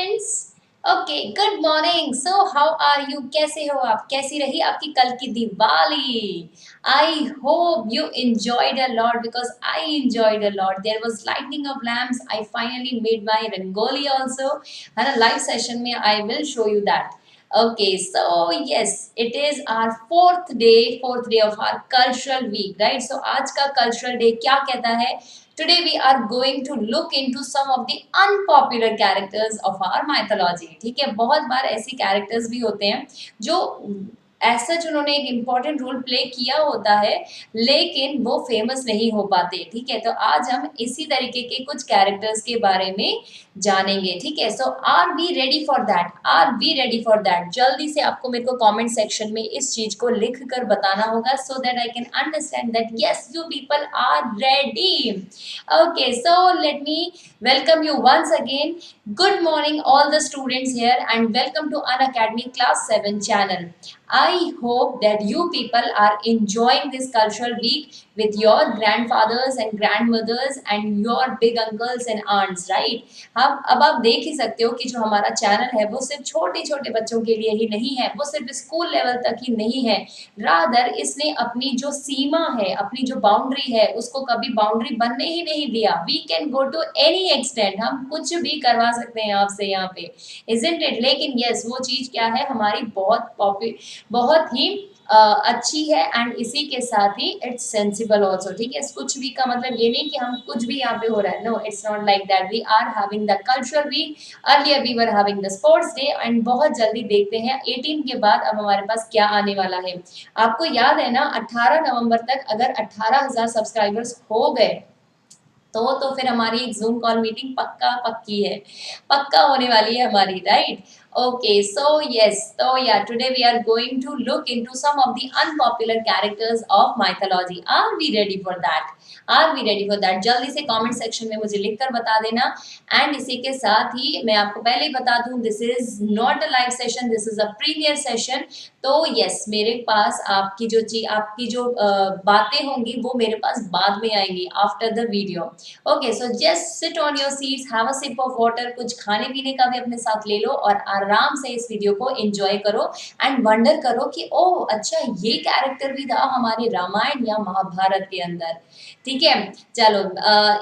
Students. Okay, good morning. So how are you? कैसे हो आप? कैसी रही आपकी कल की Diwali? I hope you enjoyed a lot because I enjoyed a lot. There was lightning of lamps. I finally made my rangoli also. है ना, लाइव सेशन में I will show you that. Okay, so yes, it is our fourth day of our cultural week, right? So आज का cultural day क्या कहता है? Today we are going to look into some of the unpopular characters of our mythology. ठीक है, बहुत बार ऐसी characters भी होते हैं जो ऐसा उन्होंने एक इम्पॉर्टेंट रोल प्ले किया होता है लेकिन वो फेमस नहीं हो पाते। ठीक है, तो आज हम इसी तरीके के कुछ कैरेक्टर्स के बारे में जानेंगे। ठीक है, so are we ready for that? Are we ready for that? जल्दी से आपको मेरे को कमेंट सेक्शन में इस चीज को लिख कर बताना होगा so that I can understand that yes you people are ready. Okay, so let me welcome you once again. Good morning all the students here and welcome to Unacademy Class 7 channel. I hope that you people are enjoying this cultural week with your grandfathers and grandmothers and your big uncles and aunts, right? हम अब आप देख ही सकते हो कि जो हमारा channel है वो सिर्फ छोटे छोटे बच्चों के लिए ही नहीं है, वो सिर्फ स्कूल लेवल तक ही नहीं है, रादर इसने अपनी जो सीमा है, अपनी जो बाउंड्री है उसको कभी बाउंड्री बनने ही नहीं दिया। We can go to any extent, हम कुछ भी करवा सकते हैं आपसे यहाँ पे, इजंट इट? लेकिन यस, वो चीज क्या है, हमारी बहुत ही अच्छी है एंड इसी के साथ ही इट्स सेंसिबल ऑल्सो। ठीक है, कुछ भी का मतलब ये नहीं कि हम कुछ भी यहाँ पे हो रहा है, no it's not like that. We are having the cultural week, earlier we were having the sports day and बहुत जल्दी देखते हैं 18 के बाद अब हमारे पास क्या आने वाला है। आपको याद है ना, 18 नवंबर तक अगर 18,000 सब्सक्राइबर्स हो गए तो फिर हमारी एक जूम कॉल मीटिंग पक्की है, पक्का होने वाली है हमारी, right? Okay, so yes, so yeah, today we are going to look into some of the unpopular characters of mythology. Are we ready for that? Are we ready for that? जल्दी से comment section में मुझे लिखकर बता देना। And इसी के साथ ही मैं आपको पहले ही बता दूं, this is not a live session, this is a premiere session. तो यस, मेरे पास आपकी जो बातें होंगी वो मेरे पास बाद में आएंगी after the video. Okay, so just sit on your seats, have a sip of water, कुछ खाने पीने का भी अपने साथ ले लो और आराम से इस वीडियो को एंजॉय करो एंड वंडर करो कि ओह अच्छा, ये कैरेक्टर भी था हमारे रामायण या महाभारत के अंदर। ठीक है, चलो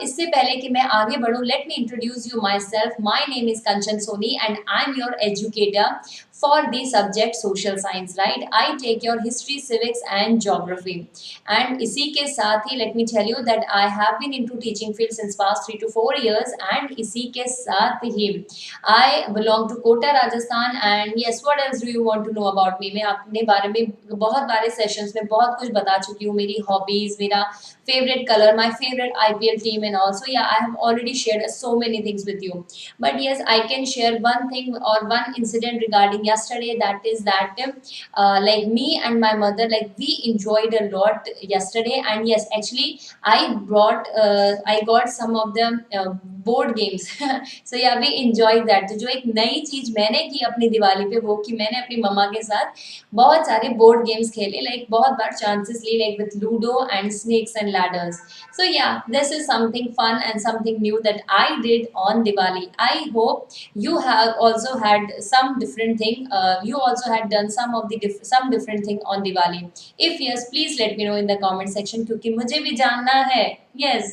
इससे पहले कि मैं आगे बढ़ूं, let me introduce you myself. My name is Kanchan Soni and I'm your educator for the subject social science, right? I take your history, civics and geography. And इसी के साथ ही let me tell you that I have been into teaching field since past 3 to 4 years and इसी के साथ ही I belong to Kota, Rajasthan and yes, what else do you want to know about me? मैं अपने बारे में बहुत बारे sessions में बहुत कुछ बता चुकी हूँ, मेरी हॉबीज, मेरा favorite color, my favorite IPL team and also yeah, I have already shared so many things with you. But yes, I can share one thing or one incident regarding yesterday, that is that like me and my mother, like we enjoyed a lot yesterday and yes, actually I got some of the board games so yeah, we enjoyed that. तो जो एक नई चीज मैंने की अपनी दिवाली पे वो कि मैंने अपनी मम्मा के साथ बहुत सारे बोर्ड गेम्स खेले, लाइक बहुत बार चांसेस ली, like with Ludo and snakes and ladders. So yeah, this is something fun and something new that I did on Diwali. I hope you have also had some different thing. You also had done some of the some different thing on Diwali. If yes, please let me know in the comment section क्योंकि मुझे भी जानना है। Yes,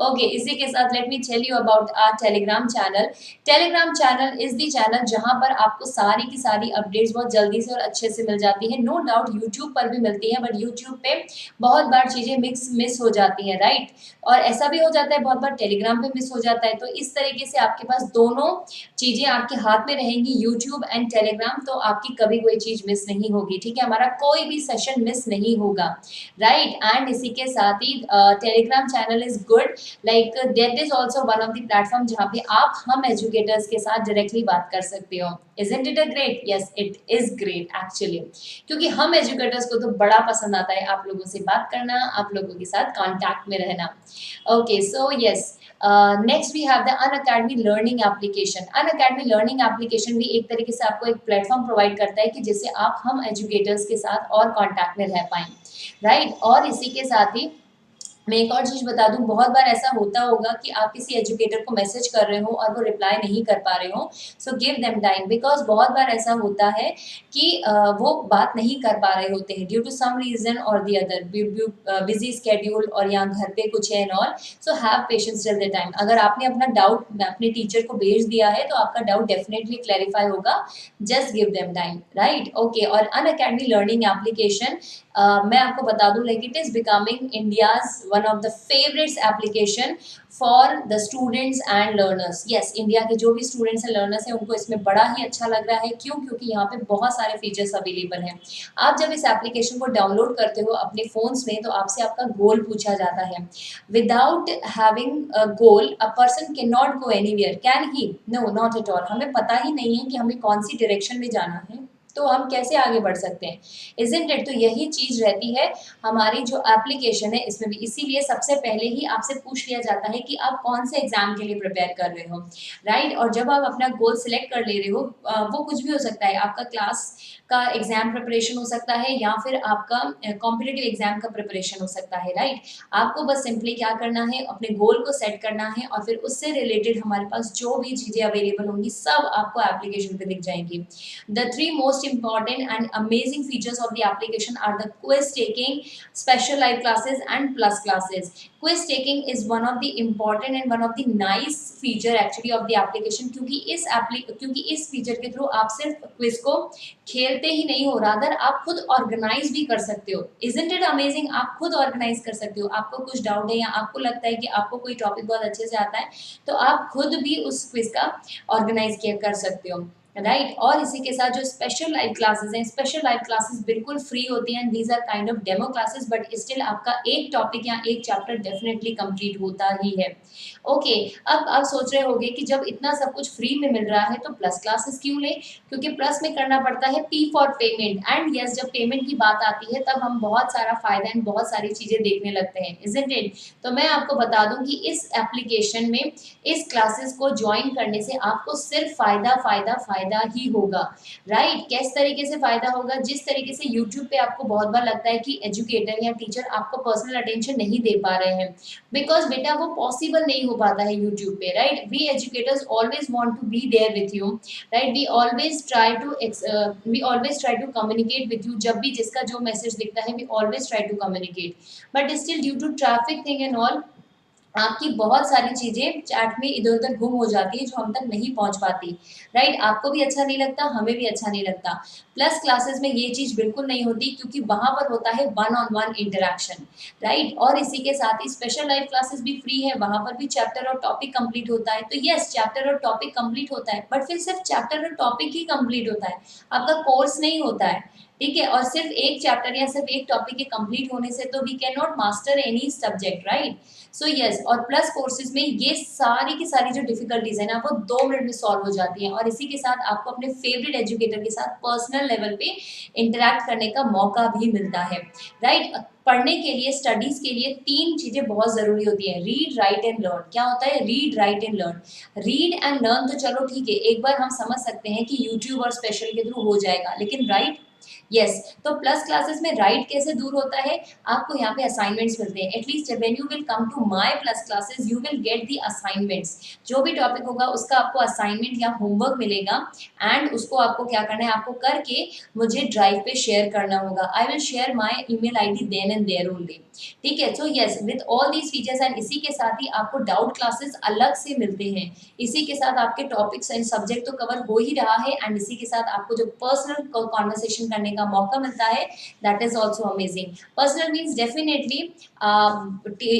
okay. इसी के साथ let me tell you about our Telegram channel. Telegram channel is the channel जहाँ पर आपको सारी की सारी अपडेट्स बहुत जल्दी से और अच्छे से मिल जाती है। नो डाउट यूट्यूब पर भी मिलती है, बट यूट्यूब पे बहुत बार चीज़ें मिस हो जाती हैं, राइट? और ऐसा भी हो जाता है बहुत बार टेलीग्राम पे मिस हो जाता है। तो इस तरीके से आपके पास दोनों चीज़ें आपके हाथ में रहेंगी, यूट्यूब एंड टेलीग्राम, तो आपकी कभी कोई चीज़ मिस नहीं होगी। ठीक है, हमारा कोई भी सेशन मिस नहीं होगा, राइट? एंड इसी के साथ ही Telegram channel is good, like that is also one of the platform जहाँ पे आप हम एजुकेटर्स के साथ डायरेक्टली बात कर सकते हो। Isn't it a great? Yes, it is great actually, क्योंकि हम एजुकेटर्स को तो बड़ा पसंद आता है आप लोगों से बात करना, आप लोगों के साथ कांटेक्ट में रहना। Okay, so yes, next we have the Unacademy learning application. Unacademy learning application भी एक तरीके से आपको एक प्लेटफॉर्म प्रोवाइड करता है कि जिससे आप हम एजुकेटर्स के साथ और कांटेक्ट में रह पाएं, राइट? और इसी के साथ ही मैं एक और चीज़ बता दूँ, बहुत बार ऐसा होता होगा कि आप किसी एजुकेटर को मैसेज कर रहे हो और वो रिप्लाई नहीं कर पा रहे हो, so give them time, because बहुत बार ऐसा होता है कि वो बात नहीं कर पा रहे होते हैं ड्यू टू सम रीज़न और द अदर, बिज़ी शेड्यूल और या घर पे कुछ है and all, so have patience till the time. अगर आपने अपना डाउट अपने टीचर को भेज दिया है, तो आपका डाउट डेफिनिटली क्लैरिफाई होगा, just give them time, right? Okay, और अनअकैडमी लर्निंग एप्लीकेशन, मैं आपको बता दूं, like it is becoming India's one of the favourites application for the students and learners. Yes, India के जो भी स्टूडेंट्स एंड लर्नर्स हैं उनको इसमें बड़ा ही अच्छा लग रहा है। क्यों? क्योंकि यहाँ पे बहुत सारे फीचर्स अवेलेबल हैं। आप जब इस एप्लीकेशन को डाउनलोड करते हो अपने फोन्स में, तो आपसे आपका गोल पूछा जाता है। Without having a goal a person can not go anywhere, can he? No, not at all. हमें पता ही नहीं है कि हमें कौन सी डायरेक्शन में जाना है, तो हम कैसे आगे बढ़ सकते हैं? Isn't it? तो यही चीज़ रहती है हमारी जो एप्लीकेशन है इसमें भी। इसीलिए सबसे पहले ही आपसे पूछ लिया जाता है कि आप कौन से एग्ज़ाम के लिए प्रिपेयर कर रहे हो, राइट? और जब आप अपना गोल सिलेक्ट कर ले रहे हो, वो कुछ भी हो सकता है, आपका क्लास का एग्ज़ाम प्रिपरेशन हो सकता है या फिर आपका कॉम्पिटिटिव एग्ज़ाम का प्रिपरेशन हो सकता है, राइट? आपको बस सिंपली क्या करना है, अपने गोल को सेट करना है और फिर उससे रिलेटेड हमारे पास जो भी चीज़ें अवेलेबल होंगी सब आपको एप्लीकेशन पे दिख जाएँगी। The three most important and amazing features of the application are the quiz taking, special live classes, and plus classes. Quiz taking is one of the important and one of the nice feature actually of the application, क्योंकि इस feature के through आप सिर्फ quiz को खेलते ही नहीं हो, rather आप खुद ऑर्गेनाइज भी कर सकते हो। Isn't it amazing? आप खुद ऑर्गेनाइज कर सकते हो। आपको कुछ डाउट है या आपको लगता है कि आपको कोई टॉपिक बहुत अच्छे से आता है, तो आप खुद भी उस क्विज का ऑर्गेनाइज किया कर सकते हो, राइट? और इसी के साथ जो स्पेशल लाइव क्लासेस हैं, स्पेशल लाइव क्लासेस बिल्कुल फ्री होती हैं, these are kind of demo classes, but still आपका एक टॉपिक या एक चैप्टर डेफिनेटली कंप्लीट होता ही है। ओके, अब आप सोच रहे होंगे कि जब इतना सब कुछ फ्री में मिल रहा है तो प्लस क्लासेस क्यों लें? क्योंकि प्लस में करना पड़ता है P for payment, and yes, जब पेमेंट की बात आती है तब हम बहुत सारा फायदा एंड बहुत सारी चीजें देखने लगते हैं, इजंट इट? तो मैं आपको बता दूं कि इस एप्लीकेशन में इस क्लासेस को ज्वाइन करने से आपको सिर्फ फायदा फायदा फायदा ही होगा, राइट? किस तरीके से फायदा होगा? जिस तरीके से यूट्यूब पे आपको बहुत बार लगता है कि एजुकेटर या टीचर आपको पर्सनल अटेंशन नहीं दे पा रहे हैं, बिकॉज बेटा वो पॉसिबल नहीं हो पाता है यूट्यूब पे, right? We educators always want to be there with you, right? We always try to communicate with you. जब भी जिसका जो मैसेज दिखता है, we always try to communicate, but still due to traffic thing and all, आपकी बहुत सारी चीज़ें चैट में इधर-उधर गुम हो जाती है, जो हम तक नहीं पहुँच पाती, राइट? आपको भी अच्छा नहीं लगता, हमें भी अच्छा नहीं लगता। प्लस क्लासेस में ये चीज़ बिल्कुल नहीं होती, क्योंकि वहाँ पर होता है one on one interaction, right? और इसी के साथ ही स्पेशल लाइव क्लासेस भी फ्री है, वहाँ पर भी चैप्टर और टॉपिक कंप्लीट होता है। तो येस, चैप्टर और टॉपिक कंप्लीट होता है, बट फिर सिर्फ चैप्टर और टॉपिक ही कंप्लीट होता है, आपका कोर्स नहीं होता है, ठीक है? और सिर्फ एक चैप्टर या सिर्फ एक टॉपिक के कंप्लीट होने से तो we can not master any subject, right? So yes, और प्लस कोर्सेज में ये सारी की सारी जो डिफिकल्टीज है ना, वो 2 मिनट में सॉल्व हो जाती हैं, और इसी के साथ आपको अपने फेवरेट एजुकेटर के साथ पर्सनल लेवल पे इंटरैक्ट करने का मौका भी मिलता है, राइट? पढ़ने के लिए, स्टडीज के लिए 3 चीजें बहुत जरूरी होती हैं, रीड, राइट एंड लर्न। क्या होता है? Read, right and learn. Read and learn तो चलो ठीक है, एक बार हम समझ सकते हैं कि यूट्यूब और स्पेशल के थ्रू हो जाएगा, लेकिन राइट? यस। तो प्लस क्लासेस में राइट कैसे दूर होता है? आपको यहाँ पे असाइनमेंट्स मिलते हैं। At least when you will come to my plus classes, you will get the assignments. जो भी टॉपिक होगा उसका आपको असाइनमेंट या होमवर्क मिलेगा, एंड उसको आपको क्या करना है, आपको करके मुझे ड्राइव पे शेयर करना होगा। I will share my email ID then and there only, ठीक है? So yes, with all these features, and इसी के साथ ही आपको डाउट क्लासेस अलग से मिलते हैं। इसी के साथ आपके टॉपिक्स एंड सब्जेक्ट तो कवर हो ही रहा है, एंड इसी के साथ आपको जो पर्सनल कॉन्वर्सेशन करने का मौका मिलता है, that is also amazing. Personal means definitely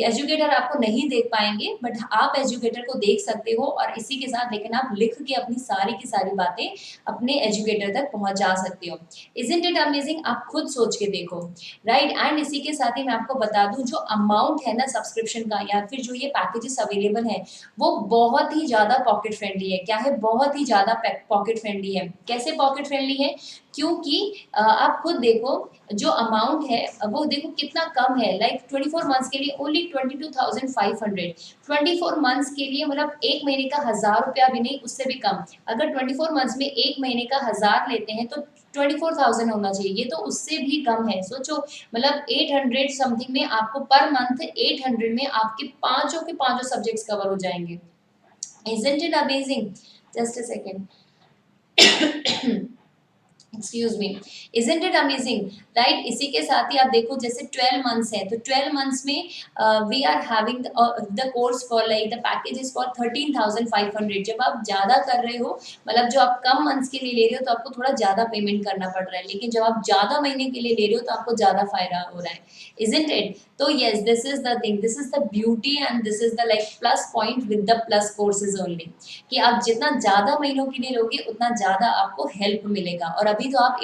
educator आपको नहीं देख पाएंगे, बट आप एजुकेटर को देख सकते हो, और इसी के साथ लेकिन आप लिख के अपनी सारी की सारी बातें अपने एजुकेटर तक पहुंचा सकते हो। Isn't it amazing? आप खुद सोच के देखो, राइट? एंड इसी के साथ ही मैं आपको बता दूं, जो अमाउंट है ना सब्सक्रिप्शन का, या फिर जो ये पैकेजेस अवेलेबल है, वो बहुत ही ज़्यादा पॉकेट फ्रेंडली है। क्या है? बहुत ही ज़्यादा पॉकेट फ्रेंडली है। कैसे पॉकेट फ्रेंडली है? क्योंकि आप खुद देखो, जो अमाउंट है वो देखो कितना कम है। लाइक 24 मंथ्स के लिए ओनली 22,500। 24 मंथ्स के लिए मतलब एक महीने का 1000 रुपया भी नहीं, उससे भी कम। अगर 24 मंथ्स में एक महीने का 1000 लेते हैं, तो 24,000 होना चाहिए, ये तो उससे भी कम है। सोचो मतलब 800 समथिंग में आपको पर मंथ 800 में आपके पांचों के पांचों सब्जेक्ट्स कवर हो जाएंगे। Isn't it amazing? Just a second. Excuse me, isn't it amazing, right. इसी के साथ ही आप देखो जैसे 12 मंथ्स है, तो 12 मंथ्स में we are having the course for like the package is for 13,500। जब आप ज़्यादा कर रहे हो, मतलब जो आप कम मंथ्स के लिए ले रहे हो तो आपको थोड़ा ज़्यादा पेमेंट करना पड़ रहा है, लेकिन जब आप ज़्यादा महीने के लिए ले रहे हो तो आपको ज़्यादा फायदा हो रहा है, इजंट इट। तो yes, this is the thing, this is the beauty and this is the like plus point with the plus courses only, कि आप जितना ज़्यादा महीनों के लिए लोगे उतना ज़्यादा आपको हेल्प मिलेगा। और अभी तो आप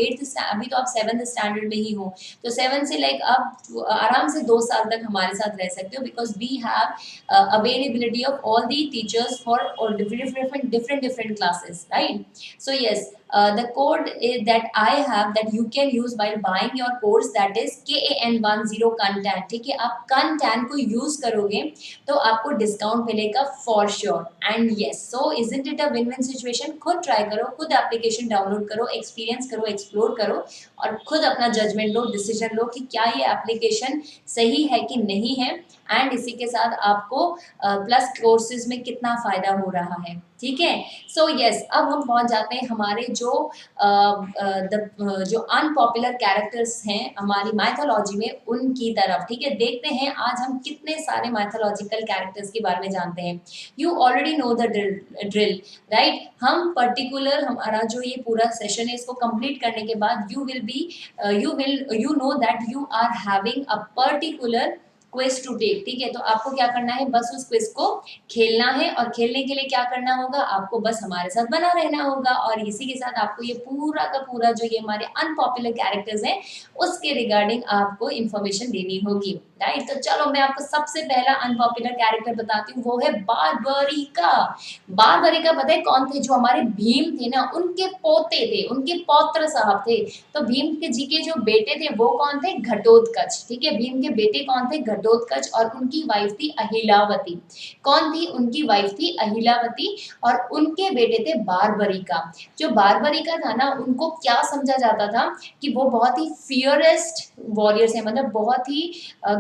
अभी तो आप 7th स्टैंडर्ड में ही हो, तो 7 से लाइक आप आराम से 2 साल तक हमारे साथ रह सकते हो, because we have availability of all the teachers for different classes, right? So yes, the code that I have that you can use while buying your course, that is KAN10 content, ठीक है। आप content को use करोगे तो आपको discount मिलेगा for sure. And yes, so isn't it a win win situation. खुद try करो, खुद एप्लीकेशन डाउनलोड करो, एक्सपीरियंस करो, एक्सप्लोर करो और खुद अपना जजमेंट लो, डिसीजन लो कि क्या ये एप्लीकेशन सही है कि नहीं है। एंड इसी के साथ आपको प्लस कोर्सेज में कितना फायदा हो रहा है, ठीक है। सो यस, अब हम पहुंच जाते हैं हमारे जो अनपॉपुलर कैरेक्टर्स हैं हमारी माइथोलॉजी में, उनकी तरफ, ठीक है। देखते हैं आज हम कितने सारे माइथोलॉजिकल कैरेक्टर्स के बारे में जानते हैं। You already know the drill, right. हम पर्टिकुलर हमारा जो ये पूरा सेशन है इसको कंप्लीट करने के बाद you know that you are having a particular quiz to take, ठीक है। तो आपको क्या करना है, बस उस क्विज को खेलना है, और खेलने के लिए क्या करना होगा, आपको बस हमारे साथ बना रहना होगा। और इसी के साथ आपको ये पूरा का पूरा जो ये हमारे अनपॉपुलर कैरेक्टर्स हैं उसके रिगार्डिंग आपको इंफॉर्मेशन देनी होगी, राइट। तो चलो मैं आपको सबसे पहला अनपॉपुलर कैरेक्टर बताती हूँ, वो है बारबरिका। बारबरिका पता है कौन थे? जो हमारे भीम थे ना, उनके पोते थे, उनके पौत्र साहब थे। तो भीम के जी के जो बेटे थे वो कौन थे? घटोत्कच, ठीक है। भीम के बेटे कौन थे? घटोत्कच। और उनकी वाइफ थी अहिलावती। कौन थी? उनकी वाइफ थी अहिलावती, और उनके बेटे थे बारबरिका। जो बारबरिका था ना, उनको क्या समझा जाता था कि वो बहुत ही फियरेस्ट वॉरियर्स हैं, मतलब बहुत ही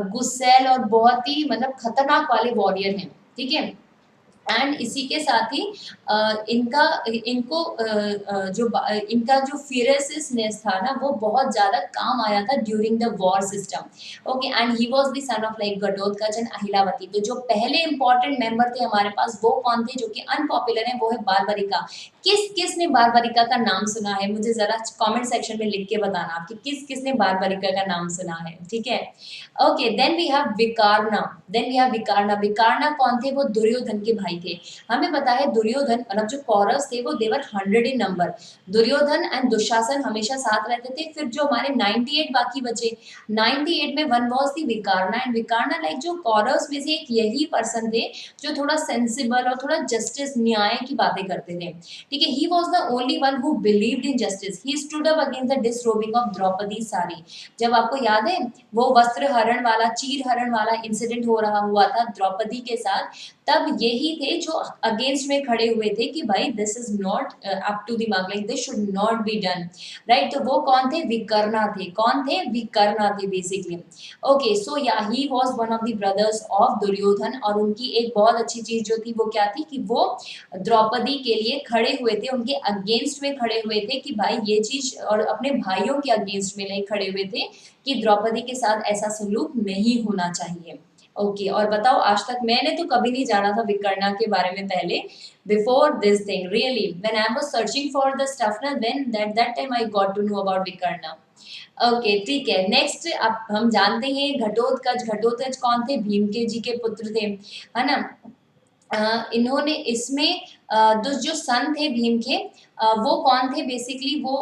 गुस्सैल और बहुत ही मतलब खतरनाक वाले वॉरियर हैं, ठीक है। एंड इसी के साथ ही इनका इनको इनका जो फियरनेस था ना, वो बहुत ज़्यादा काम आया था during the war system, okay. And he was the son of like Ghatotkacha and Ahilawati. तो जो पहले इंपॉर्टेंट मेंबर थे हमारे पास वो कौन थे, जो कि अनपॉपुलर है, वो है बारबरिका। किस किस ने बारबरिका का नाम सुना है? मुझे जरा कमेंट सेक्शन में लिख के बताना कि किस किस ने बारबरिका का नाम सुना है, ठीक है। Okay, then we have Vikarna. Vikarna कौन थे? वो दुर्योधन के भाई थे। हमें पता है दुर्योधन मतलब जो कौरव थे वो देवर 100 इन नंबर। दुर्योधन एंड दुशासन हमेशा साथ रहते थे। फिर जो हमारे 98 बाकी बचे, 98 में one was the Vikarna. And Vikarna like जो कौरव में से एक यही पर्सन थे जो थोड़ा सेंसिबल और थोड़ा जस्टिस न्याय की बातें करते थे, ठीक है। He was the only one who believed in justice. He stood up against the disrobing of Draupadi sari. जब आपको याद है वो वस्त्र हरण वाला, चीर हरण वाला इंसिडेंट हो रहा हुआ था द्रौपदी के साथ, तब यही थे जो अगेंस्ट में खड़े हुए थे कि भाई this is not up to the mark, like this should not be done, right. तो वो कौन थे? विकर्णा थे। कौन थे? विकर्णा थे basically, okay. So yeah he was one of the brothers of Duryodhana. और उनकी एक बहुत अच्छी चीज जो थी वो क्या थी कि वो द्रौपदी के लिए खड़े हुए थे, उनके अगेंस्ट में खड़े हुए थे कि भाई ये चीज, और अपने भाइयों के अगेंस्ट में नहीं खड़े हुए थे कि द्रौपदी के साथ ऐसा सलूक नहीं होना चाहिए, ओके। और बताओ, आज तक मैंने तो कभी नहीं जाना था विकर्णा के बारे में पहले, before this thing really when I was searching for the stuff ना, then that time I got to know about Vikarna, okay, ठीक है। नेक्स्ट अब हम जानते हैं घटोत्कच। घटोत्कच कौन थे? भीम के जी के पुत्र थे, है ना। इन्होंने इसमें जो सन थे भीम के, वो कौन थे बेसिकली? वो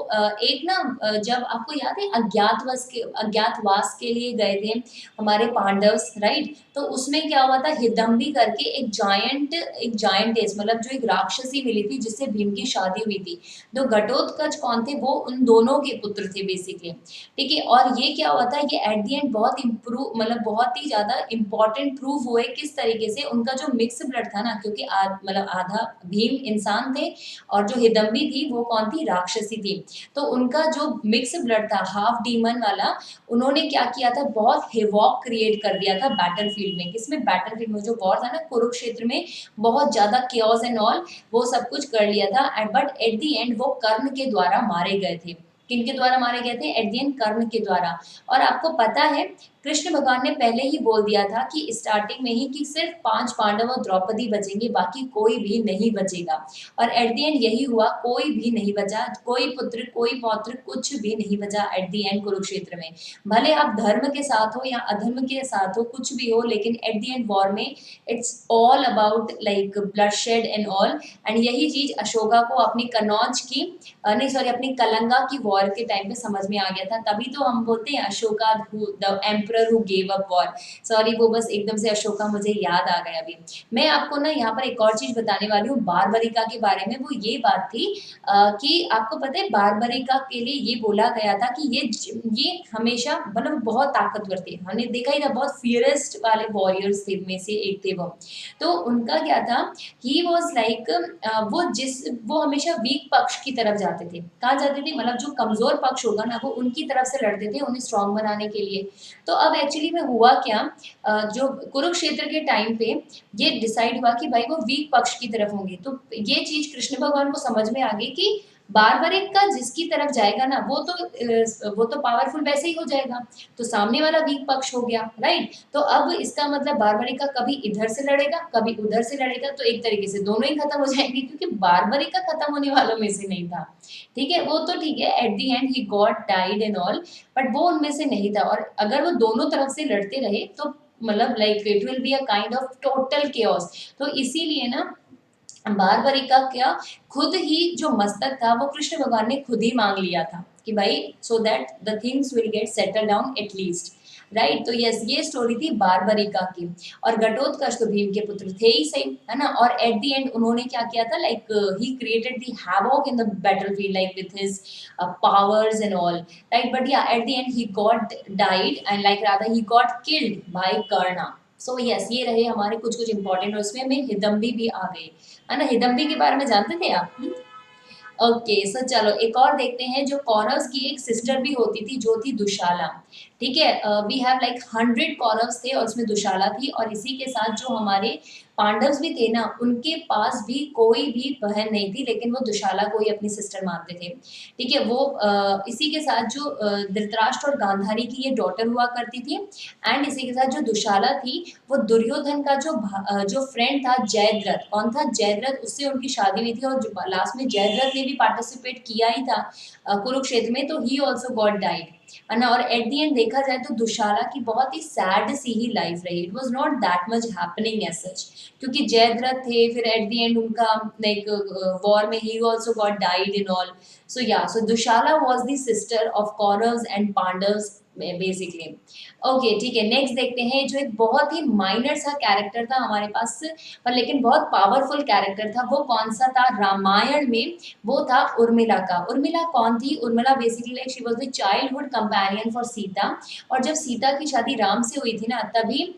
एक ना जब आपको याद है अज्ञातवास के लिए गए थे हमारे पांडव्स, राइट। तो उसमें क्या हुआ था, हिडम्बी करके एक जायंटेस, मतलब जो एक राक्षसी मिली थी जिससे भीम की शादी हुई थी। तो घटोत्कच कौन थे? वो उन दोनों के पुत्र थे बेसिकली, ठीक है। और ये क्या हुआ था, ये एट दी एंड बहुत इम्प्रूव, मतलब बहुत ही ज्यादा इंपॉर्टेंट प्रूव हुए। किस तरीके से? उनका जो मिक्स ब्लड था ना, क्योंकि मतलब आधा भीम इंसान थे और जो हिडम्बी थी वो कौन थी, राक्षसी थी। तो उनका जो मिक्स ब्लड था हाफ डीमन वाला, उन्होंने क्या किया था, बहुत हेवॉक क्रिएट कर दिया था बैटलफील्ड में। किसमें, बैटलफील्ड में, जो वॉर था ना कुरुक्षेत्र में, बहुत ज्यादा केओस एंड ऑल, वो सब कुछ कर लिया था। And but at the end वो कर्ण के द्वारा मारे गए थे। किनके द्वारा मारे गए थे, एट द एंड कर्ण के द्वारा। और आपको पता है कृष्ण भगवान ने पहले ही बोल दिया था कि स्टार्टिंग में ही कि सिर्फ 5 पांडव और द्रौपदी बचेंगे, बाकी कोई भी नहीं बचेगा। और एट द एंड यही हुआ, कोई भी नहीं बचा, कोई पुत्र कोई पौत्र कुछ भी नहीं बचा एट द एंड कुरुक्षेत्र में। भले आप धर्म के साथ हो या अधर्म के साथ हो, कुछ भी हो, लेकिन एट द एंड वॉर में it's all about like blood shed and all. And यही चीज अशोका को अपनी कनौज की नहीं सॉरी अपनी कलंगा की वॉर के टाइम पे समझ में आ गया था। तभी तो हम बोलते हैं Ashoka the emperor who gave up war. Sorry, वो बस एकदम से अशोका मुझे याद आ गया अभी। मैं आपको ना यहाँ पर एक और चीज बताने वाली हूँ बारबरिका के बारे में। वो ये बात थी कि आपको पता है बारबरिका के लिए ये बोला गया था कि ये हमेशा मतलब बहुत ताकतवर थे, हमने देखा ही था, बहुत फियरेस्ट वाले वॉरियर्स थे में से एक थे वो। तो उनका क्या था, ही वॉज लाइक वो हमेशा वीक पक्ष की तरफ जाते थे। कहाँ जाते थे, मतलब जो कमजोर पक्ष होगा ना वो उनकी तरफ से लड़ते थे, उन्हें स्ट्रांग बनाने के लिए। तो अब एक्चुअली में हुआ क्या, जो कुरुक्षेत्र के टाइम पे ये डिसाइड हुआ कि भाई वो वीक पक्ष की तरफ होंगे। तो ये चीज कृष्ण भगवान को समझ में आ गई कि बारबरिक का जिसकी तरफ जाएगा ना वो तो पावरफुल वैसे ही हो जाएगा। तो सामने वाला वीक पक्ष हो गया, राइट। तो अब इसका मतलब बारबरिका कभी इधर से लड़ेगा कभी उधर से लड़ेगा, तो एक तरीके से दोनों ही खत्म हो जाएंगे, क्योंकि बारबरिका खत्म होने वालों में से नहीं था। ठीक है, वो तो ठीक है, eight the and he got died and all, but वो उनमें से नहीं था। और अगर वो दोनों तरफ से लड़ते रहे तो मतलब like it will be a kind of total chaos. तो इसीलिए ना बारबरिका क्या, खुद ही जो मस्तक था वो कृष्ण भगवान ने खुद ही मांग लिया था कि भाई so that the things will get settle down at least, right. तो यस, ये स्टोरी थी बारबरिका की। और घटोत्कच तो भीम के पुत्र थे ही सही, है ना। और एट द एंड उन्होंने क्या किया था, like he created the havoc in the battlefield like with his powers and all, right? But yeah, at the end he got died and like rather he got killed by Karna. So yes, ये रहे हमारे कुछ कुछ important, और उसमें हमें हिडम्बी भी आ गई, है ना। हिडम्बी के बारे में जानते थे आप? ओके, सो चलो एक और देखते हैं। जो कौरव्स की एक सिस्टर भी होती थी जो थी दुशाला। ठीक है, वी हैव लाइक 100 कौरव्स थे और उसमें दुशाला थी। और इसी के साथ जो हमारे पांडव्स भी थे ना, उनके पास भी कोई भी बहन नहीं थी, लेकिन वो दुशाला को ही अपनी सिस्टर मानते थे। ठीक है, वो इसी के साथ जो धृतराष्ट्र और गांधारी की ये डॉटर हुआ करती थी। एंड इसी के साथ जो दुशाला थी वो दुर्योधन का जो फ्रेंड था जयद्रथ, कौन था, जयद्रथ, उससे उनकी शादी हुई थी। और लास्ट में जयद्रथ ने भी पार्टिसिपेट किया ही था कुरुक्षेत्र में, तो ही ऑल्सो गॉट डाइड, है ना। और एट दी एंड देखा जाए तो दुशाला की बहुत ही सैड सी ही लाइफ रही। It was not that much happening as such, क्योंकि जयद्रथ थे, फिर एट दी एंड उनका लाइक वॉर में ही also got died in all. So yeah, so Dushala was the sister of Kauravas and Pandavas basically. Okay ठीक है, नेक्स्ट देखते हैं। जो एक बहुत ही माइनर सा कैरेक्टर था हमारे पास, पर लेकिन बहुत पावरफुल कैरेक्टर था, वो कौन सा था रामायण में, वो था उर्मिला का। उर्मिला कौन थी, Urmila basically like she was the childhood companion for Sita. और जब सीता की शादी राम से हुई थी ना, तभी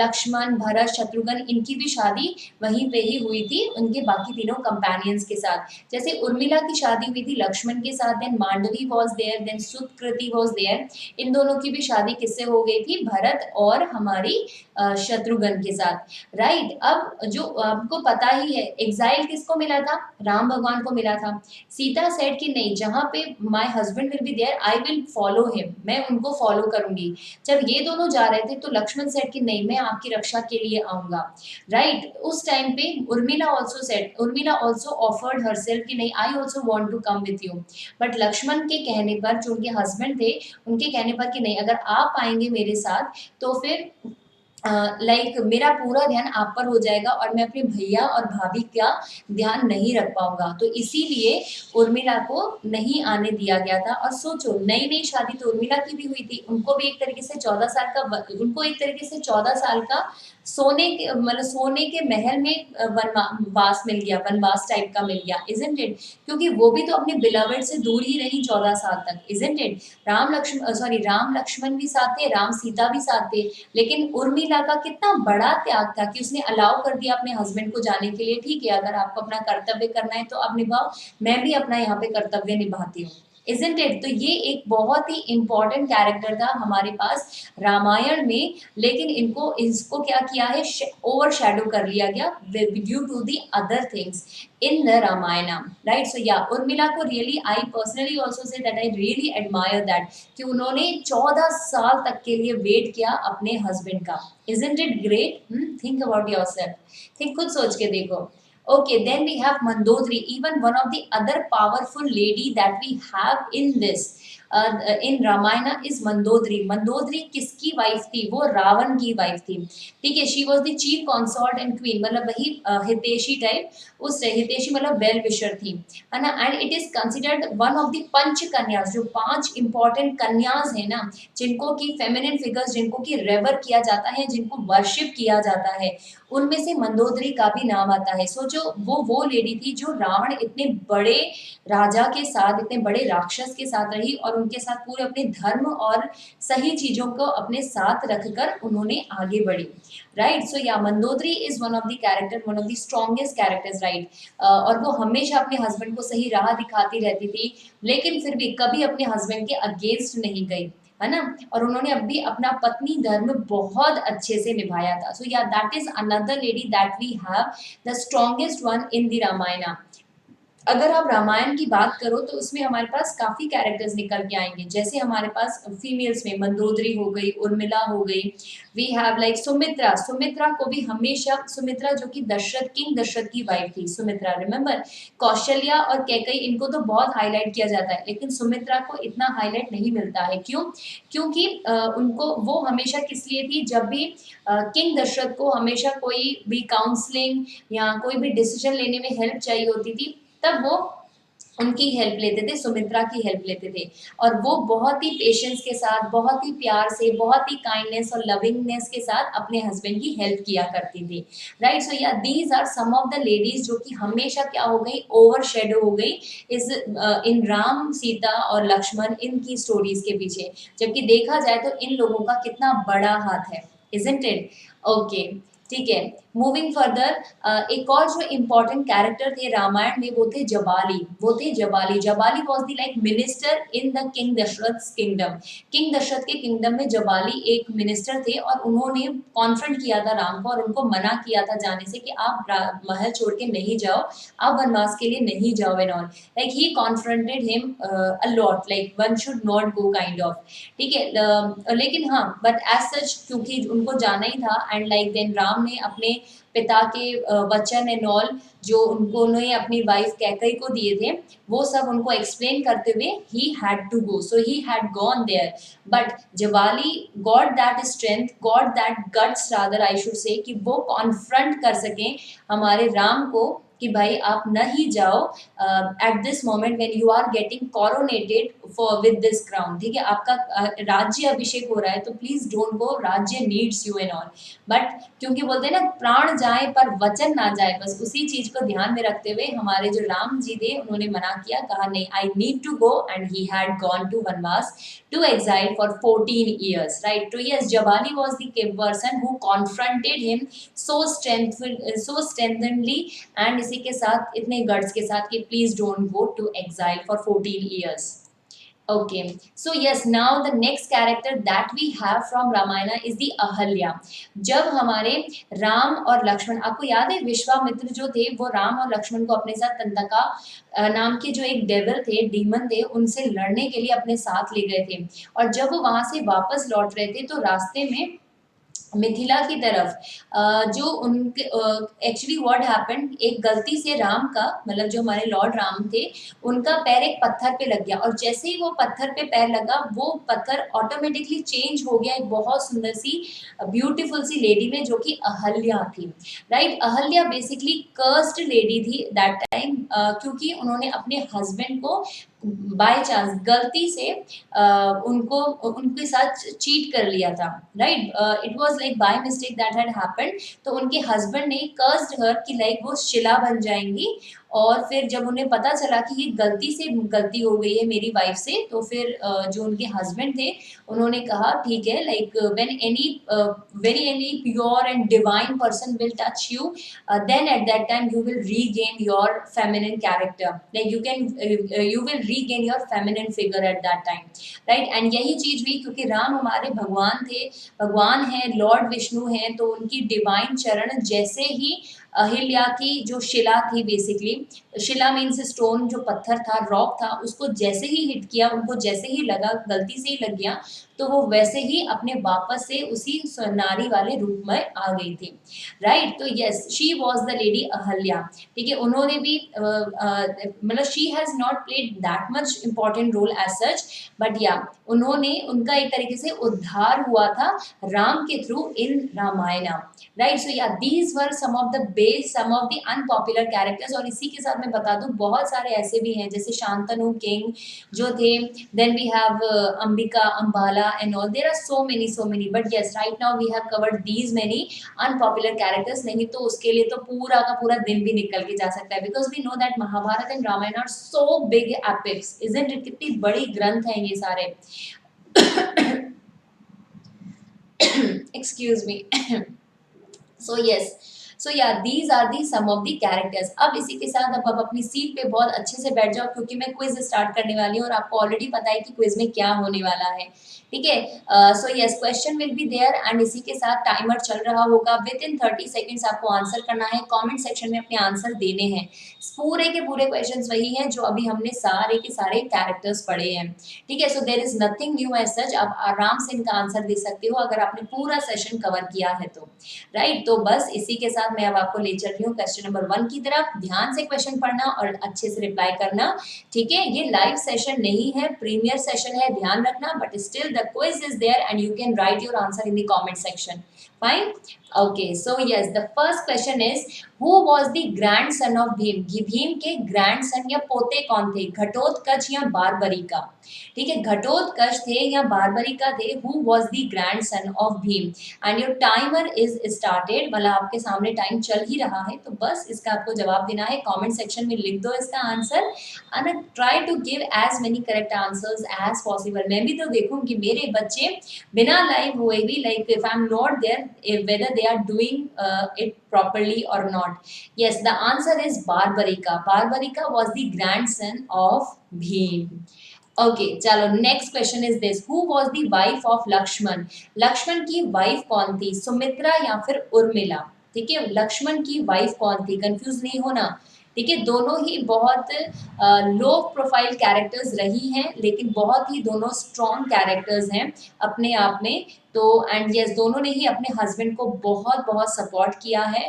लक्ष्मण भरत शत्रुघ्न इनकी भी शादी वहीं पे ही हुई थी उनके बाकी तीनों कंपेनियंस के साथ। जैसे उर्मिला की शादी हुई थी लक्ष्मण के साथ, then Mandavi was there, then Sukriti was there. इन दोनों की भी शादी किससे हो गई थी, भरत और हमारी शत्रुघ्न के साथ, राइट। अब जो आपको पता ही है एग्जाइल किसको मिला था, राम भगवान को मिला था। सीता सेड कि नहीं, जहाँ पे my husband will be there I will follow him, मैं उनको फॉलो करूंगी। जब ये दोनों जा रहे थे तो लक्ष्मण सेड कि नहीं, मैं आपकी रक्षा के लिए आऊंगा, राइट। उस टाइम पे उर्मिला ऑल्सो ऑफर्ड हरसेल्फ कि नहीं, I also want to come with you. But Lakshman के कहने पर, जो उनके हस्बैंड थे, उनके कहने पर कि नहीं, अगर आप आएंगे मेरे साथ तो फिर लाइक मेरा पूरा ध्यान आप पर हो जाएगा और मैं अपने भैया और भाभी का ध्यान नहीं रख पाऊंगा। तो इसीलिए उर्मिला को नहीं आने दिया गया था। और सोचो, नई नई शादी तो उर्मिला की भी हुई थी, उनको भी एक तरीके से 14 साल का सोने के मतलब सोने के महल में वनवास मिल गया, वनवास टाइप का मिल गया, इजंट इट? क्योंकि वो भी तो अपने बिलवेड से दूर ही रही 14 साल तक, इजंट इट? राम लक्ष्मण भी साथ थे, राम सीता भी साथ थे, लेकिन उर्मिला का कितना बड़ा त्याग था कि उसने अलाउ कर दिया अपने हस्बैंड को जाने के लिए। ठीक है, अगर आपको अपना कर्तव्य करना है तो आप निभाओ, मैं भी अपना यहाँ पे कर्तव्य निभाती हूँ, इजंट इट? तो ये एक बहुत ही इंपॉर्टेंट कैरेक्टर था हमारे पास रामायण में, लेकिन इनको इसको क्या किया है, ओवर शेडो कर लिया गया due to the other things in the Ramayana, right? So yeah Urmila को really, I personally also say that I really admire that कि उन्होंने 14 साल तक के लिए वेट किया अपने हस्बैंड का, isn't it great? Think about yourself, think, खुद सोच के देखो। Okay, then we have Mandodari, even one of the other powerful lady that we have in this in Ramayana is Mandodari. Mandodari किसकी wife थी? वो रावण की wife थी, ठीक है? She was the chief consort and queen, मतलब वही Hiteshi type, उस हितेशी मतलब वेल विशर थी, है ना? And it is considered one of the Panch Kanyas, जो 5 इंपॉर्टेंट कन्यास है ना, जिनको की फेमिनिन फिगर्स, जिनको की रेवर किया जाता है, जिनको वर्शिप किया जाता है, उनमें से मंदोदरी का भी नाम आता है। सोचो, वो लेडी थी जो रावण इतने बड़े राजा के साथ, इतने बड़े राक्षस के साथ रही और उनके साथ पूरे अपने धर्म और सही चीजों को अपने साथ रखकर उन्होंने आगे बढ़ी, राइट? सो या Mandodari is one of the character, one of the strongest characters, right? और वो हमेशा अपने हस्बैंड को सही राह दिखाती रहती थी, लेकिन फिर भी कभी अपने हस्बैंड के अगेंस्ट नहीं गई, है ना? और उन्होंने अभी अपना पत्नी धर्म बहुत अच्छे से निभाया था। So ya that is another lady that we have, the strongest one in the Ramayana. अगर आप रामायण की बात करो तो उसमें हमारे पास काफी कैरेक्टर्स निकल के आएंगे, जैसे हमारे पास फीमेल्स में मंदोदरी हो गई, उर्मिला हो गई, we have like Sumitra. Sumitra को भी हमेशा, सुमित्रा जो कि दशरथ, किंग दशरथ की वाइफ थी, सुमित्रा, रिमेंबर? कौशल्या और कैकई, इनको तो बहुत हाईलाइट किया जाता है, लेकिन सुमित्रा को इतना हाईलाइट नहीं मिलता है। क्यों? क्योंकि उनको, वो हमेशा किस लिए थी, जब भी किंग दशरथ को हमेशा कोई भी काउंसलिंग या कोई भी डिसीजन लेने में हेल्प चाहिए होती थी, तब वो उनकी हेल्प लेते थे, सुमित्रा की हेल्प लेते थे, और वो बहुत ही पेशेंस के साथ, बहुत ही प्यार से, बहुत ही काइंडनेस और लविंगनेस के साथ अपने हस्बैंड की हेल्प किया करती थी, right? So ya these are some of the ladies जो कि हमेशा क्या हो गई, ओवर शेडो हो गई इस इन राम, सीता और लक्ष्मण, इनकी स्टोरीज के पीछे, जबकि देखा जाए तो इन लोगों का कितना बड़ा हाथ है, इजंट इट? ओके, ठीक है, मूविंग फर्दर, एक और जो इम्पोर्टेंट कैरेक्टर थे रामायण में, वो थे जबाली। वो थे Jabali. Jabali was the like minister in the king Dasharatha kingdom. King Dasharatha के किंगडम में जबाली एक मिनिस्टर थे, और उन्होंने कॉन्फ्रंट किया था राम को और उनको मना किया था जाने से कि आप महल छोड़ के नहीं जाओ, आप वनवास के लिए नहीं जाओ and all, like he confronted him a lot, like one should not go kind of, ठीक है? लेकिन हाँ, बट एज सच क्योंकि उनको जाना ही था, एंड लाइक देन राम ने अपने पिता के वचन एंड ऑल, जो उनको उन्होंने अपनी वाइफ कैकई को दिए थे, वो सब उनको एक्सप्लेन करते हुए he had to go, so he had gone there. But Jabali got that strength, got that guts rather I should say, कि वो कॉन्फ्रंट कर सकें हमारे राम को कि भाई आप नहीं जाओ at this moment when you are getting coronated for with this crown, ठीक है? आपका राज्य अभिषेक हो रहा है, तो प्लीज डोंट गो, राज्य needs you and all. But क्योंकि बोलते हैं ना, प्राण जाए पर वचन ना जाए, बस उसी चीज को ध्यान में रखते हुए हमारे जो राम जी थे, उन्होंने मना किया, कहा नहीं, I need to go, and he had gone to vanvas, to exile for 14 years, right? So yes, Jabali was the person who confronted him so strengthenedly, and इसी के साथ, इतने गट्स के साथ, कि please don't go to exile for 14 years. Okay, so yes, now the next character that we have from Ramayana is the Ahalya. जब हमारे राम और लक्ष्मण, आपको याद है विश्वामित्र जो थे, वो राम और लक्ष्मण को अपने साथ तंतका नाम के जो एक डेविल थे, डीमन थे, उनसे लड़ने के लिए अपने साथ ले गए थे, और जब वो वहां से वापस लौट रहे थे, तो रास्ते में मिथिला की तरफ जो उनके एक्चुअली व्हाट हैपेंड, एक गलती से राम का, मतलब जो हमारे लॉर्ड राम थे, उनका पैर एक पत्थर पे लग गया, और जैसे ही वो पत्थर पे पैर लगा, वो पत्थर ऑटोमेटिकली चेंज हो गया एक बहुत सुंदर सी, ब्यूटीफुल सी लेडी में, जो कि अहल्या थी, right? Ahalya basically cursed lady थी दैट टाइम, क्योंकि उन्होंने अपने हस्बैंड को बाय चांस गलती से उनको उनके साथ चीट कर लिया था, right? It was was like by mistake that had happened, तो उनके हस्बैंड ने कर्स्ड हर कि लाइक वो शिला बन जाएंगी। और फिर जब उन्हें पता चला कि ये गलती से गलती हो गई है मेरी वाइफ से, तो फिर जो उनके हस्बैंड थे उन्होंने कहा ठीक है, like when any very any pure and divine person will touch you, then at that time you will regain your feminine character, like you will regain your feminine figure at that time, right? And यही चीज हुई, क्योंकि राम हमारे भगवान थे, भगवान है, Lord Vishnu हैं, तो उनकी डिवाइन चरण जैसे ही अहिल्या की जो शिला थी, बेसिकली शिला मीन्स स्टोन, जो पत्थर था, रॉक था, उसको जैसे ही हिट किया, उनको जैसे ही लगा, गलती से ही लग गया, तो वो वैसे ही अपने वापस से उसी नारी वाले रूप में आ गई थी, राइट? तो yes, she was the lady Ahalya, ठीक है। उन्होंने भी मतलब she has not played that much important role as such, but ya उन्होंने, उनका एक तरीके से उद्धार हुआ था राम के through in Ramayana, right? So ya these were some of the base, some of the unpopular characters. और इसी के साथ मैं बता दूं, बहुत सारे ऐसे भी हैं जैसे शांतनु किंग जो थे, then we have Ambika, Ambala and all, there are so many, but yes, right now we have covered these many unpopular characters. नहीं तो उसके लिए तो पूरा का पूरा दिन भी निकल के जा सकता है, because we know that Mahabharata and Ramayana are so big epics, isn't it? कितनी बड़ी ग्रंथ हैं ये सारे। Excuse me. So yes, so ya these are the some of the characters. अब इसी के साथ अब अपनी सीट पे बहुत अच्छे से बैठ जाओ, क्योंकि मैं क्विज स्टार्ट करने वाली हूँ और आपको ऑलरेडी पता है कि क्विज में क्या होने वाला है, ठीक है? So yes, question will be there and इसी के साथ टाइमर चल रहा होगा। विद इन 30 सेकेंड्स आपको आंसर करना है, कमेंट सेक्शन में अपने आंसर देने हैं। पूरे के पूरे क्वेश्चंस वही हैं जो अभी हमने सारे के सारे कैरेक्टर्स पढ़े हैं, ठीक है? So there is nothing new as such, आप आराम से इनका आंसर दे सकते हो अगर आपने पूरा सेशन कवर किया है तो, राइट? तो बस इसी के साथ मैं अब आपको ले चल रही हूँ क्वेश्चन नंबर 1 की तरफ। ध्यान से क्वेश्चन पढ़ना और अच्छे से रिप्लाई करना, ठीक है? ये लाइव सेशन नहीं है, प्रीमियर सेशन है, ध्यान रखना, but still the quiz is there and you can write your answer in the comment section. Fine? Okay, so yes, the first question is who was the grandson of Bhim? Bhim के grandson या पोते कौन थे? घटोत्कच या बारबरिका? ठीक है, घटोत्कच थे या बारबरिका थे? Who was the grandson of Bhim? And your timer is started, मतलब आपके सामने टाइम चल ही रहा है, तो बस इसका आपको जवाब देना है, कमेंट सेक्शन में लिख दो इसका answer and try to give as many correct answers as possible. मैं भी तो देखूं कि मेरे बच्चे बिना लाइव हुए भी, like if I'm not there, whether they are doing it properly or not. Yes, the answer is Barbarika. Barbarika was the grandson of Bhim. Okay, चलो next question is this, who was the wife of Lakshman? Lakshman की wife कौन थी? सुमित्रा या फिर उर्मिला? ठीक है, लक्ष्मण की wife कौन थी? कंफ्यूज नहीं होना, ठीक है? दोनों ही बहुत लो प्रोफाइल कैरेक्टर्स रही हैं, लेकिन बहुत ही दोनों स्ट्रॉन्ग कैरेक्टर्स हैं अपने आप में। तो एंड यस, दोनों ने ही अपने हस्बैंड को बहुत बहुत सपोर्ट किया है।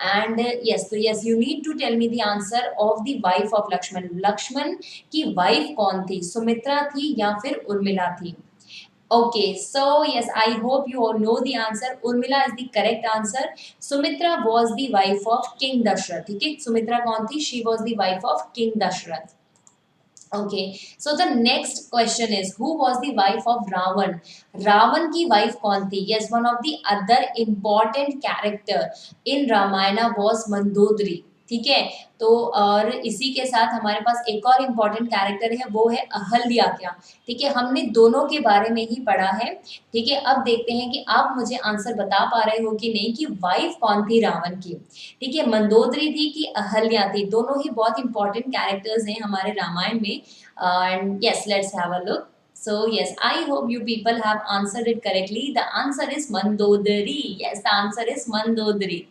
एंड यस, तो yes, you need to tell me the answer of the wife of Lakshman. Lakshman की वाइफ कौन थी? सुमित्रा थी या फिर उर्मिला थी? Okay, so yes, I hope you all know the answer. Urmila is the correct answer. Sumitra was the wife of King Dashrath. ठीक है, सुमित्रा कौन थी? She was the wife of King Dashrath. Okay, so the next question is who was the wife of Ravan? Ravan की wife कौन थी? Yes, one of the other important character in Ramayana was Mandodari. ठीक है, तो और इसी के साथ हमारे पास एक और इम्पॉर्टेंट कैरेक्टर है, वो है अहल्या क्या। ठीक है, हमने दोनों के बारे में ही पढ़ा है। ठीक है, अब देखते हैं कि आप मुझे आंसर बता पा रहे हो कि नहीं, कि वाइफ कौन थी रावण की। ठीक है, मंदोदरी थी कि अहल्या थी? दोनों ही बहुत इंपॉर्टेंट कैरेक्टर्स हैं हमारे रामायण में। And yes, let's have a look. So yes, I hope you people have answered it correctly. The answer is Mandodari. Yes, the answer is Mandodari.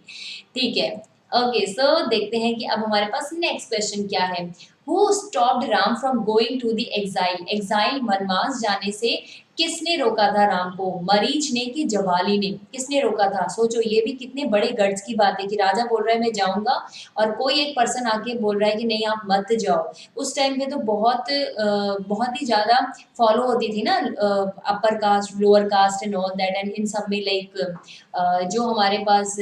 ठीक है, ओके, सो देखते हैं कि अब हमारे पास नेक्स्ट क्वेश्चन क्या है। Who stopped Ram from going to the exile? Exile vanvas जाने से किसने रोका था राम को? मरीच ने कि जवाली ने? किसने रोका था? सोचो, ये भी कितने बड़े गट्स की बात है कि राजा बोल रहा है मैं जाऊंगा और कोई एक पर्सन आके बोल रहा है कि नहीं आप मत जाओ। उस टाइम पे तो बहुत ही ज़्यादा फॉलो होती थी ना upper caste, lower caste and all that, and in सब में लाइक जो हमारे पास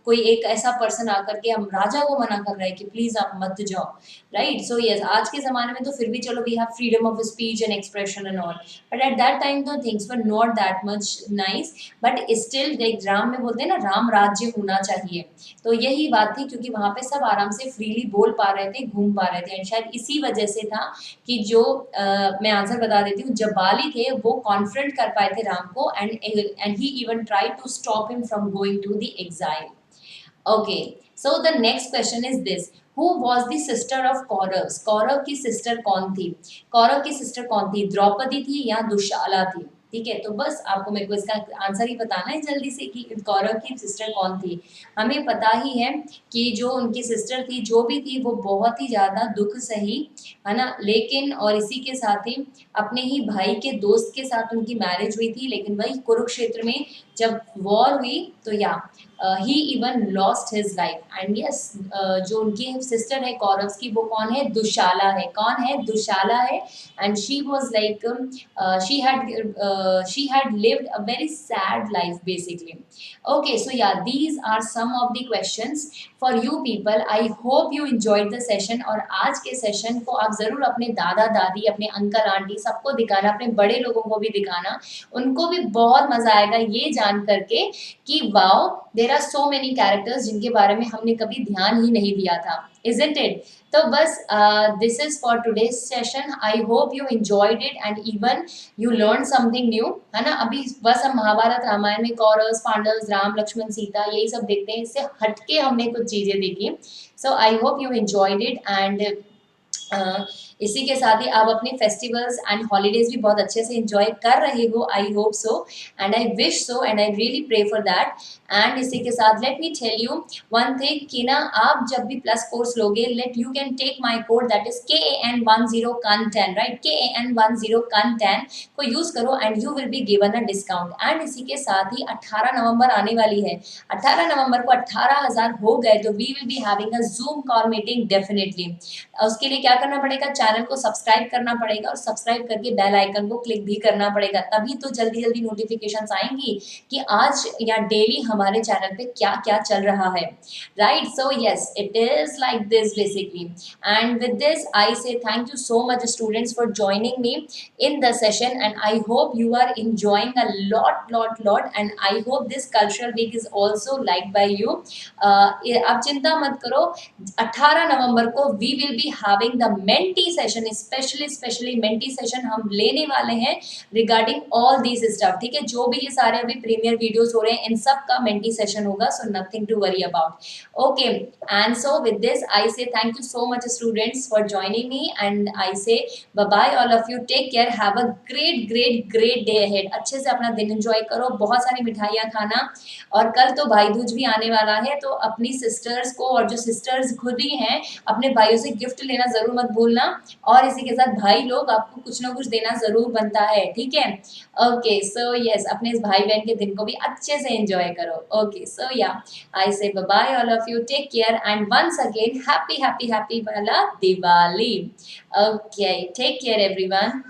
कोई एक ऐसा पर्सन आकर के हम राजा को मना कर रहा है कि प्लीज आप मत जाओ, राइट? सो यस, आज के ज़माने में तो फिर भी चलो we have freedom of speech and expression and all, but at that time तो things were not that much nice, but still like Ram में बोलते हैं ना राम राज्य होना चाहिए, तो यही बात थी, क्योंकि वहाँ पे सब आराम से फ्रीली बोल पा रहे थे, घूम पा रहे थे, एंड शायद इसी वजह से था कि जो मैं आंसर बता देती हूँ, जब बाली थे वो कॉन्फ्रंट कर पाए थे राम को, and he even try to stop him from going to the exile. Okay, so the next question is this, who was the sister of Kaurav? Kaurav की सिस्टर कौन थी? कौरव की सिस्टर कौन थी? द्रौपदी थी या दुशाला थी? ठीक है, तो बस आपको मेरे को इसका आंसर ही बताना है जल्दी से कि कौरव की सिस्टर कौन थी। हमें पता ही है कि जो उनकी सिस्टर थी, जो भी थी, वो बहुत ही ज़्यादा दुख सही, है ना, लेकिन और इसी के साथ ही अपने ही भाई के दोस्त के साथ उनकी मैरिज हुई थी, लेकिन वही कुरुक्षेत्र में जब वॉर हुई तो या he even lost his life. And yes, जो उनकी सिस्टर है कौरव की, वो कौन है? दुशाला है। कौन है? दुशाला है। And she was like she had lived a very sad life basically. Okay, so yeah, these are some of the questions for you people. I hope you enjoyed the session, और आज के सेशन को आप ज़रूर अपने दादा दादी, अपने अंकल आंटी सबको दिखाना, अपने बड़े लोगों को भी दिखाना, उनको भी बहुत मज़ा आएगा ये जान करके कि wow, there are so many characters जिनके बारे में हमने कभी ध्यान ही नहीं दिया था, isn't it? तो बस this is for today's session. I hope you enjoyed it and even you learn something new, है ना। अभी बस हम महाभारत रामायण में कौरव पांडव राम लक्ष्मण सीता यही सब देखते हैं, इससे हटके हमने कुछ चीज़ें देखी। So I hope you enjoyed it, and इसी के साथ ही आप अपने फेस्टिवल्स एंड हॉलीडेज भी बहुत अच्छे से एंजॉय कर रहे हो, I hope so and I wish so and I really pray for that. And इसी के साथ let me tell you one thing कि ना, आप जब भी प्लस कोर्स लोगे, let you can take my code that is KAN10 CON10, right, KAN10 CON10 को यूज करो and you will be given a discount. And इसी के साथ ही 18 नवंबर आने वाली है, 18 नवंबर को 18,000 हो गए तो we will be having a zoom call meeting definitely. उसके लिए क्या करना पड़ेगा? चैनल को सब्सक्राइब करना पड़ेगा, और सब्सक्राइब करके बेल आइकन को क्लिक भी करना पड़ेगा, तभी तो जल्दी जल्दी नोटिफिकेशंस आएंगी कि आज या डेली हमारे चैनल पे क्या क्या चल रहा है, right. So yes, it is like this basically, and with this I say thank you so much students for joining me in the session, and I hope you are enjoying a lot, and I hope this cultural week is also liked by you. आप चिंता मत करो, 18 नवंबर को we will be having the menti session, specially menti session हम लेने वाले हैं रिगार्डिंग ऑल दीज स्टफ, ठीक है। जो भी ये सारे अभी प्रीमियर वीडियोस हो रहे हैं, इन सब का मेंटी सेशन होगा, so nothing to worry about. Okay, and so with this I say thank you so much students for joining me, and I say bye bye all of you, take care, have a great day ahead. अच्छे से अपना दिन enjoy करो, बहुत सारी मिठाइयाँ खाना, और कल तो भाई दूज भी आने वाला है, तो अपनी सिस्टर्स को, और जो सिस्टर्स खुद ही हैं, अपने भाइयों से गिफ्ट लेना ज़रूर मत भूलना, और इसी के साथ भाई लोग आपको कुछ ना कुछ देना ज़रूर बनता है, ठीक है। ओके, सो यस, अपने इस भाई बहन के दिन को भी अच्छे से एंजॉय करो। Okay, so yeah I say bye bye all of you, take care, and once again happy वाला Diwali. Okay, take care everyone.